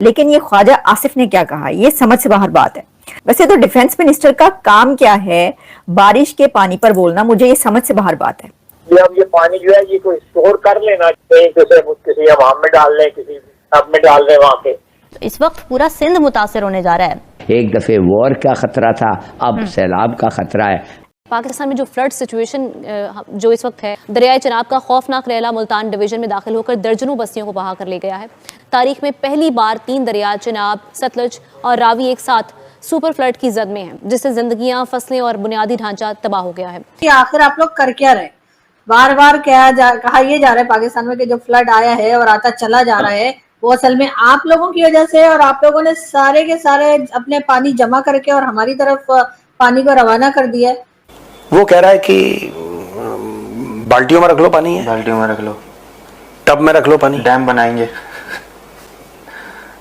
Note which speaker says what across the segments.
Speaker 1: लेकिन ये ख्वाजा आसिफ ने क्या कहा, ये समझ से बाहर बात है। वैसे तो डिफेंस मिनिस्टर का काम क्या है बारिश के पानी पर बोलना, मुझे ये समझ से बाहर बात है।
Speaker 2: अब ये पानी जो है ये कोई स्टोर कर लेना, किसी अवाम में डाल लें, किसी टब में डाल लें वहाँ पे।
Speaker 3: इस वक्त पूरा सिंध मुतासिर होने जा रहा है।
Speaker 4: एक दफे वॉर का खतरा था, अब सैलाब का खतरा है।
Speaker 3: पाकिस्तान में जो फ्लड सिचुएशन जो इस वक्त है, दरियाए चनाब का खौफनाक रैला मुल्तान डिवीजन में दाखिल होकर दर्जनों बस्तियों को बहा कर ले गया है। तारीख में पहली बार 3 दरिया चनाब, सतलज और रावी एक साथ सुपर फ्लड की जद में हैं, जिससे जिंदगियां, फसलें और बुनियादी ढांचा तबाह हो गया है।
Speaker 5: आखिर आप लोग कर क्या रहे? बार बार कहा ये जा रहा है पाकिस्तान में कि जो फ्लड आया है और आता चला जा रहा है वो असल में आप लोगों की वजह से, और आप लोगों ने सारे के सारे अपने पानी जमा करके और हमारी तरफ पानी को रवाना कर दिया है।
Speaker 6: वो कह रहा है कि बाल्टियों में रख लो पानी, है
Speaker 7: बाल्टियों में रख लो,
Speaker 6: टब में रख लो पानी,
Speaker 7: डैम बनाएंगे।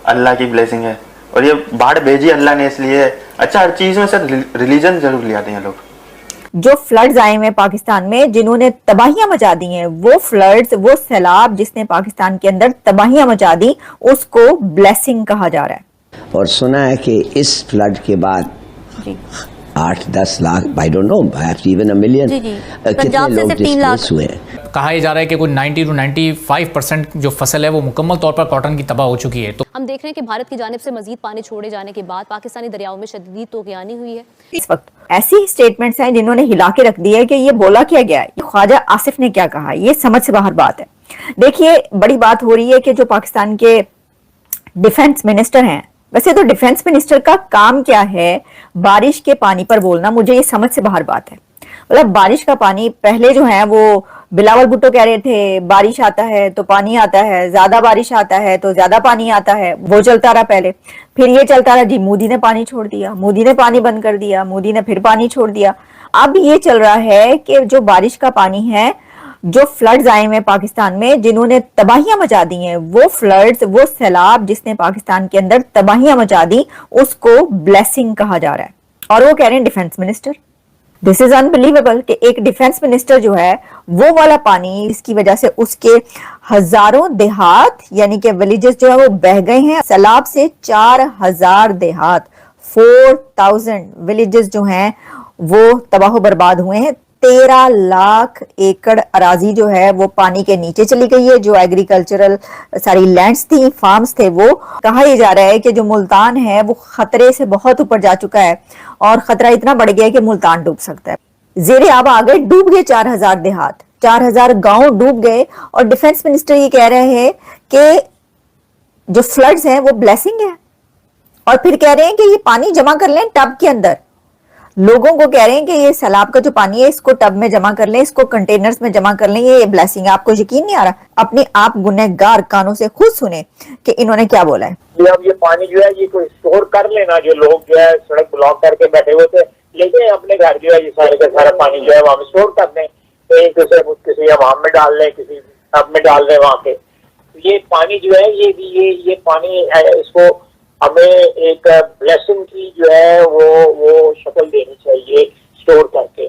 Speaker 7: अल्लाह की ब्लेसिंग है और ये बाढ़ भेजी अल्लाह ने इसलिए। अच्छा, हर चीज में सर रिलीजन जरूर ले आते हैं लोग।
Speaker 1: जो फ्लड्स आए हुए पाकिस्तान में, जिन्होंने तबाहियां मचा दी हैं, वो फ्लड्स, वो सैलाब जिसने पाकिस्तान के अंदर तबाहियां मचा दी, उसको ब्लेसिंग कहा जा रहा है।
Speaker 4: और सुना है कि इस फ्लड के बाद 8-10 lakh, I don't know, even a million, कितने लोग डिस्प्लेस हुए हैं।
Speaker 8: कहा जा रहा है कि कोई 90 to 95% जो फसल है वो मुकम्मल तौर पर कॉटन की तबाह हो चुकी है। तो हम देख रहे हैं कि भारत की जानिब से मजीद पानी छोड़े जाने के बाद पाकिस्तानी दरियाओं में शदीद तूफ़ानी हुई है।
Speaker 1: इस वक्त ऐसी स्टेटमेंट्स हैं जिन्होंने हिला के रख दिया है कि ये बोला क्या गया है, ख्वाजा आसिफ ने क्या कहा, ये समझ से बाहर बात है। देखिए, बड़ी बात हो रही है कि जो पाकिस्तान के डिफेंस मिनिस्टर हैं, वैसे तो डिफेंस मिनिस्टर का काम क्या है बारिश के पानी पर बोलना, मुझे ये समझ से बाहर बात है। मतलब बारिश का पानी, पहले जो है वो बिलावल भुट्टो कह रहे थे बारिश आता है तो पानी आता है, ज्यादा बारिश आता है तो ज्यादा पानी आता है, वो चलता रहा पहले। फिर ये चलता रहा जी, मोदी ने पानी छोड़ दिया, मोदी ने पानी बंद कर दिया, मोदी ने फिर पानी छोड़ दिया। अब ये चल रहा है कि जो बारिश का पानी है, जो फ्लड्स आए हुए पाकिस्तान में, जिन्होंने तबाहियां मचा दी हैं, वो फ्लड्स, वो सैलाब जिसने पाकिस्तान के अंदर तबाहियां मचा दी, उसको ब्लेसिंग कहा जा रहा है। और वो कह रहे हैं defence minister. This is unbelievable कि एक डिफेंस मिनिस्टर जो है, वो वाला पानी, इसकी वजह से उसके हजारों देहात यानी कि विलेजेस जो है वो बह गए हैं। सैलाब से 4000 देहात, 4000 विलेजेस जो हैं वो तबाह बर्बाद हुए हैं। 13 लाख एकड़ अराजी जो है वो पानी के नीचे चली गई है। जो एग्रीकल्चरल सारी लैंड्स थी, फार्म्स थे, वो कहा यह जा रहा है कि जो मुल्तान है वो खतरे से बहुत ऊपर जा चुका है और खतरा इतना बढ़ गया है कि मुल्तान डूब सकता है। जेरे आब आ गए, डूब गए 4000 देहात, 4000 गांव डूब गए। और डिफेंस मिनिस्टर ये कह रहे हैं कि जो फ्लड्स हैं वो ब्लेसिंग है, और फिर कह रहे हैं कि ये पानी जमा कर लें टब के अंदर। लोगों को कह रहे हैं कि ये सैलाब का जो पानी है इसको टब में जमा कर लें, इसको कंटेनर्स में जमा कर लें, ये ब्लेसिंग है। आपको यकीन नहीं आ रहा? अपने आप गुनहगार कानों से खुद सुने कि इन्होंने क्या बोला है।
Speaker 2: अब ये पानी जो है ये कोई स्टोर कर लेना, जो लोग जो है सड़क ब्लॉक करके बैठे हुए थे, लेकिन अपने घर जो है ये सारे का सारा पानी जो है वहां स्टोर कर दें, किसी अवाम में डाल लें, किसी टब में डाल दें वहां पे। ये पानी जो है ये पानी इसको हमें एक ब्लेसिंग की जो है वो शक्ल देनी चाहिए स्टोर करके।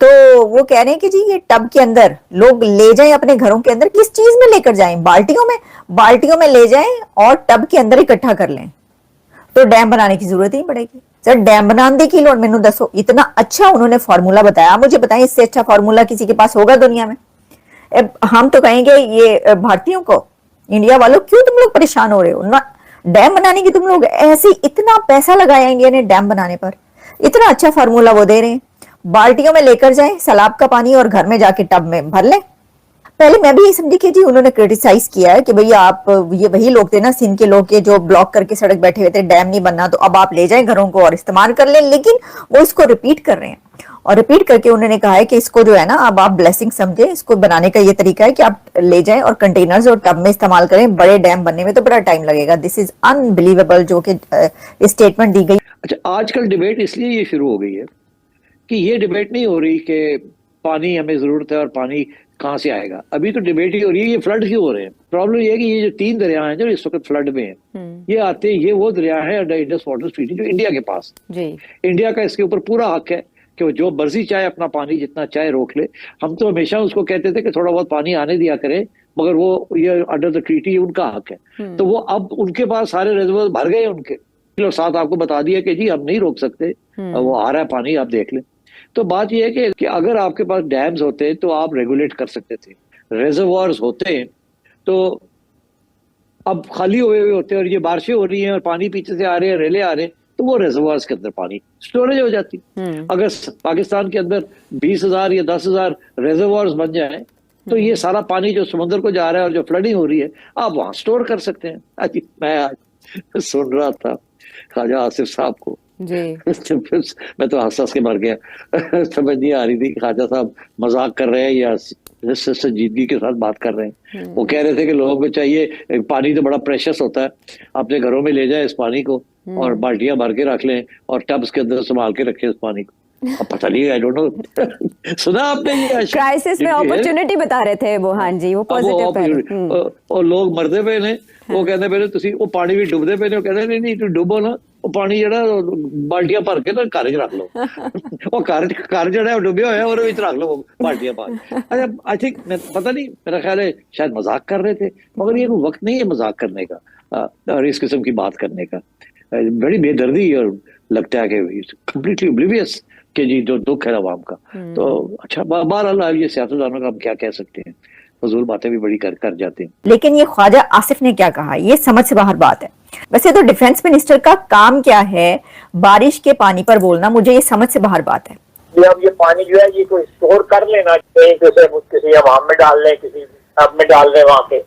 Speaker 1: तो वो कह रहे हैं कि जी ये टब के अंदर लोग ले जाएं, अपने घरों के अंदर किस चीज में लेकर जाएं, बाल्टियों में ले जाएं और टब के अंदर इकट्ठा कर लें, तो डैम बनाने की जरूरत ही पड़ेगी। सर, डैम बनाने की लोड़, मैंने दसो, इतना अच्छा उन्होंने फॉर्मूला बताया, मुझे बताएं इससे अच्छा फॉर्मूला किसी के पास होगा दुनिया में? हम तो कहेंगे ये भारतीयों को, इंडिया वालों, क्यों तुम लोग परेशान हो रहे हो ना डैम बनाने की? तुम लोग ऐसे इतना पैसा लगाया इंडिया ने डैम बनाने पर, इतना अच्छा फार्मूला वो दे रहे हैं, बाल्टियों में लेकर जाएं सैलाब का पानी और घर में जाके टब में भर लें। पहले मैं भी ये समझी कि जी उन्होंने क्रिटिसाइज किया है कि भैया आप, ये वही लोग थे ना सिंध के लोग के जो ब्लॉक करके सड़क बैठे हुए थे, डैम नहीं बनना तो अब आप ले जाएं घरों को और इस्तेमाल कर लें। लेकिन वो इसको रिपीट कर रहे हैं, और रिपीट करके उन्होंने कहा है कि इसको जो है ना, अब आप ब्लेसिंग समझे, इसको बनाने का ये तरीका है कि आप ले जाएं और कंटेनर्स और टब में इस्तेमाल करें। बड़े डैम बनने में तो बड़ा टाइम लगेगा। दिस इज अनबिलीवेबल जो कि स्टेटमेंट दी गई।
Speaker 9: अच्छा, आजकल डिबेट इसलिए ये शुरू हो गई है कि ये डिबेट नहीं हो रही कि पानी हमें जरूरत है और पानी कहाँ से आएगा। अभी तो डिबेट ही हो रही है ये फ्लड क्यों हो रहे हैं। प्रॉब्लम ये है कि ये जो 3 दरिया हैं जो इस वक्त फ्लड में हैं, ये आते हैं, ये वो दरिया है अंडर इंडस वाटर ट्रीटी जो इंडिया के पास जी। इंडिया का इसके ऊपर पूरा हक है कि वो जो मर्जी चाहे अपना पानी जितना चाहे रोक ले। हम तो हमेशा उसको कहते थे कि थोड़ा बहुत पानी आने दिया करें, मगर वो ये अंडर द ट्रीटी उनका हक है। तो वो अब उनके पास सारे रिजर्व भर गए उनके, और साथ आपको बता दिया कि जी हम नहीं रोक सकते, वो आ रहा है पानी, आप देख लें। तो बात यह है कि अगर आपके पास डैम्स होते तो आप रेगुलेट कर सकते थे, रिजर्वायर्स होते तो अब खाली हुए हुए होते और ये बारिशें हो रही हैं और पानी पीछे से आ रहे हैं, रेले आ रहे हैं, तो वो रिजर्वायर्स के अंदर पानी स्टोरेज हो जाती। अगर पाकिस्तान के अंदर 20,000 या 10,000 रिजर्वायर्स बन जाए तो ये सारा पानी जो समुद्र को जा रहा है और जो फ्लडिंग हो रही है आप वहां स्टोर कर सकते हैं। मैं आज सुन रहा था ख्वाजा आसिफ साहब को
Speaker 3: जी
Speaker 9: मैं तो हंस के मर गया समझ नहीं आ रही थी ख्वाजा साहब मजाक कर रहे हैं या संजीदगी के साथ बात कर रहे हैं। वो कह रहे थे कि लोगों को चाहिए, पानी तो बड़ा प्रेशस होता है, अपने घरों में ले जाए इस पानी को और बाल्टियां भर के रख लें और टब्स के अंदर संभाल के रखें इस पानी को। अब पता नहीं, आई डोंट नो सुना आपने ये
Speaker 1: क्राइसिस में अपॉर्चुनिटी बता रहे थे वो। हाँ जी, वो पॉजिटिव
Speaker 9: और लोग मरते पे ने, वो कहते पे तुसी वो पानी भी डुबदे पे ने, वो कहते नहीं तू डुबो ना, वो पानी जड़ा बाल्टियां भर के ना घर च रख लो वो घर जड़ा डुबे हुए और रख लो बाल्टियां भर। अच्छा आई थिंक पता नहीं, मेरा ख्याल है शायद मजाक कर रहे थे, मगर ये वक्त नहीं है मजाक करने का और इस किस्म की बात करने का। बड़ी बेदर्दी और लगता है कि कंप्लीटली ओब्लिवियस कि जी जो दुख है अवाम का। तो अच्छा बहरहाल ये सियासतदानों का हम क्या कह सकते हैं, फजूल बातें भी बड़ी कर जाते हैं।
Speaker 1: लेकिन ये ख्वाजा आसिफ ने क्या कहा, ये समझ से बाहर बात है। वैसे तो डिफेंस मिनिस्टर का काम क्या है बारिश के पानी पर बोलना, मुझे ये समझ से बाहर बात है।
Speaker 2: अब ये पानी जो है ये कोई स्टोर कर लेना, किसी अवाम में डाल लें, किसी अब में डाल रहे वहां पे,